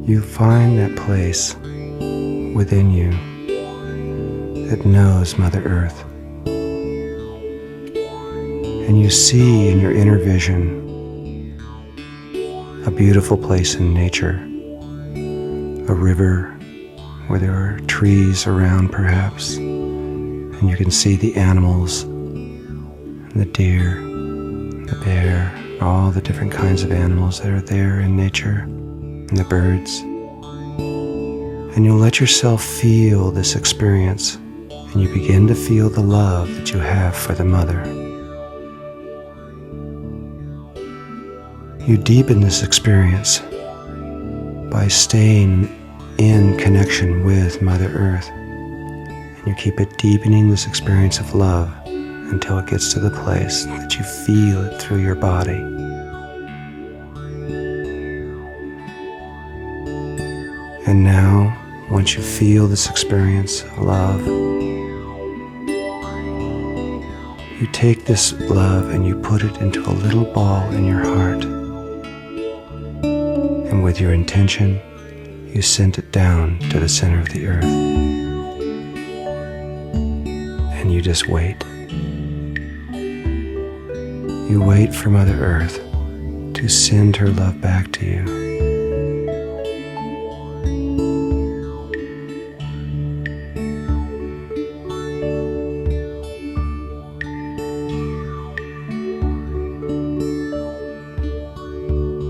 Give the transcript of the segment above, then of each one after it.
you find that place within you that knows Mother Earth. And you see in your inner vision a beautiful place in nature, a river where there are trees around perhaps, and you can see the animals, and the deer, the bear, all the different kinds of animals that are there in nature, and the birds. And you'll let yourself feel this experience, and you begin to feel the love that you have for the mother. You deepen this experience by staying in connection with Mother Earth, and you keep it deepening this experience of love until it gets to the place that you feel it through your body. And now, once you feel this experience of love, you take this love and you put it into a little ball in your heart. And with your intention, you send it down to the center of the earth. And you just wait. You wait for Mother Earth to send her love back to you.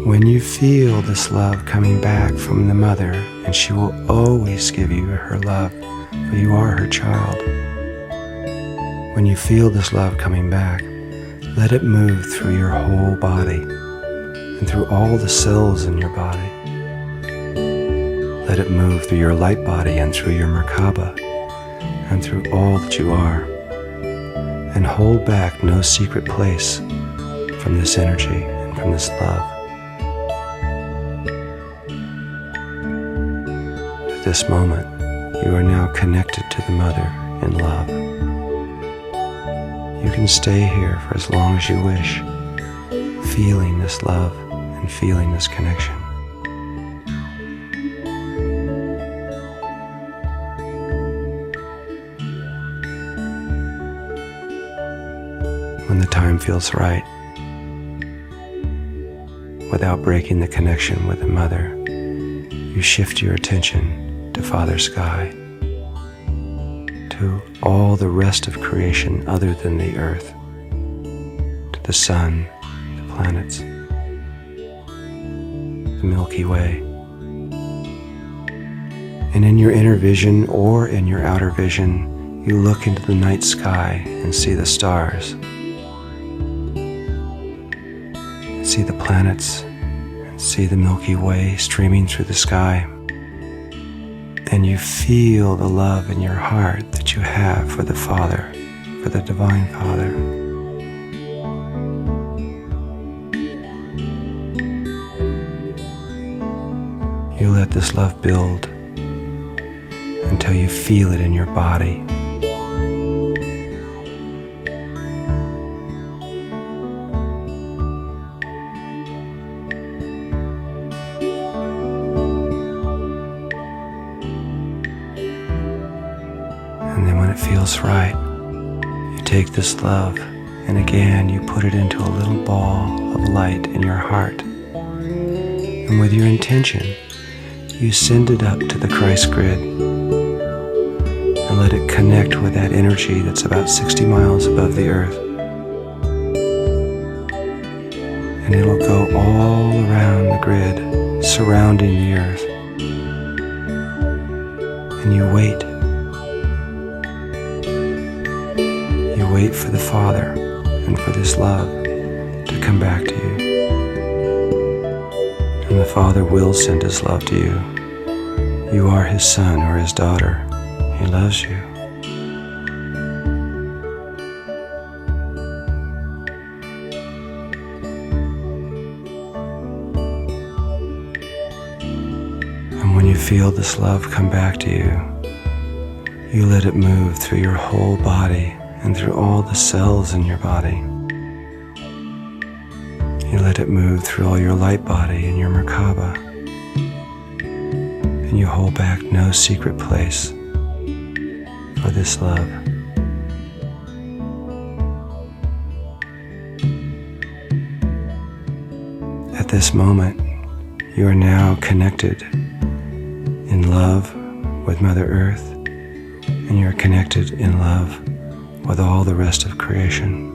When you feel this love coming back from the mother, and she will always give you her love, for you are her child. When you feel this love coming back, let it move through your whole body and through all the cells in your body. Let it move through your light body and through your Merkaba and through all that you are. And hold back no secret place from this energy and from this love. At this moment, you are now connected to the mother in love. You can stay here for as long as you wish, feeling this love and feeling this connection. When the time feels right, without breaking the connection with the mother, you shift your attention to Father Sky, to all the rest of creation other than the earth, to the sun, the planets, the Milky Way. And in your inner vision or in your outer vision, you look into the night sky and see the stars, see the planets, and see the Milky Way streaming through the sky. And you feel the love in your heart that you have for the Father, for the Divine Father. You let this love build until you feel it in your body. And then when it feels right, you take this love and again you put it into a little ball of light in your heart. And with your intention, you send it up to the Christ grid and let it connect with that energy that's about 60 miles above the earth. And it'll go all around the grid, surrounding the earth. And you wait. You wait for the Father and for this love to come back to you. And the Father will send His love to you. You are His son or His daughter. He loves you. And when you feel this love come back to you, you let it move through your whole body and through all the cells in your body. You let it move through all your light body and your Merkaba. you hold back no secret place for this love. At this moment, you are now connected in love with Mother Earth, and you are connected in love with all the rest of creation.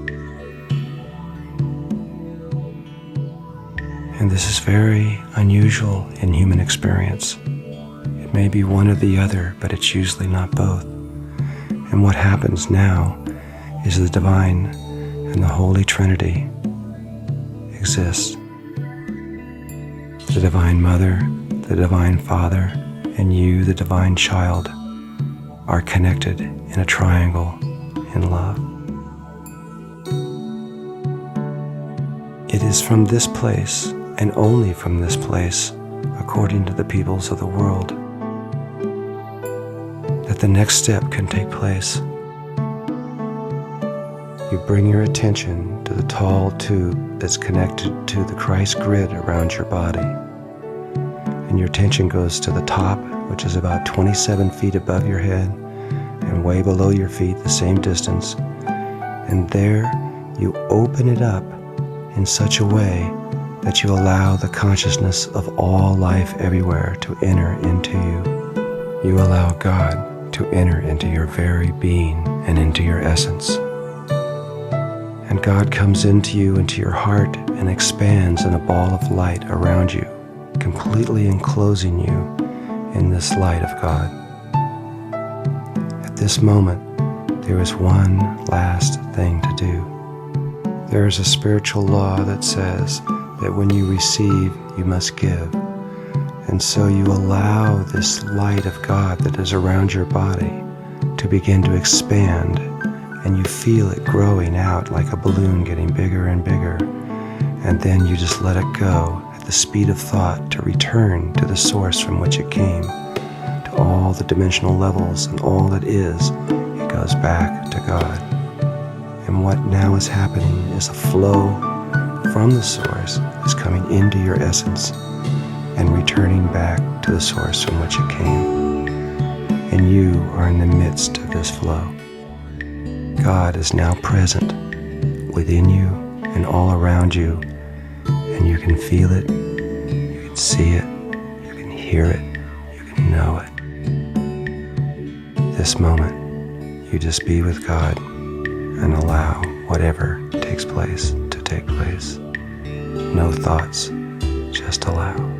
And this is very unusual in human experience. It may be one or the other, but it's usually not both. And what happens now is the Divine and the Holy Trinity exist. The Divine Mother, the Divine Father, and you, the Divine Child, are connected in a triangle in love. It is from this place, and only from this place, according to the peoples of the world, that the next step can take place. You bring your attention to the tall tube that's connected to the Christ grid around your body, and your attention goes to the top, which is about 27 feet above your head, and way below your feet the same distance, and there you open it up in such a way that you allow the consciousness of all life everywhere to enter into you. You allow God to enter into your very being and into your essence. And God comes into you, into your heart, and expands in a ball of light around you, completely enclosing you in this light of God. At this moment, there is one last thing to do. There is a spiritual law that says that when you receive, you must give. And so you allow this light of God that is around your body to begin to expand, and you feel it growing out like a balloon, getting bigger and bigger. And then you just let it go at the speed of thought to return to the source from which it came, to all the dimensional levels and all that is. It goes back to God. And what now is happening is a flow from the source is coming into your essence and returning back to the source from which it came. And you are in the midst of this flow. God is now present within you and all around you, and you can feel it, you can see it, you can hear it, you can know it. This moment, you just be with God and allow whatever takes place to take place. No thoughts, just allow.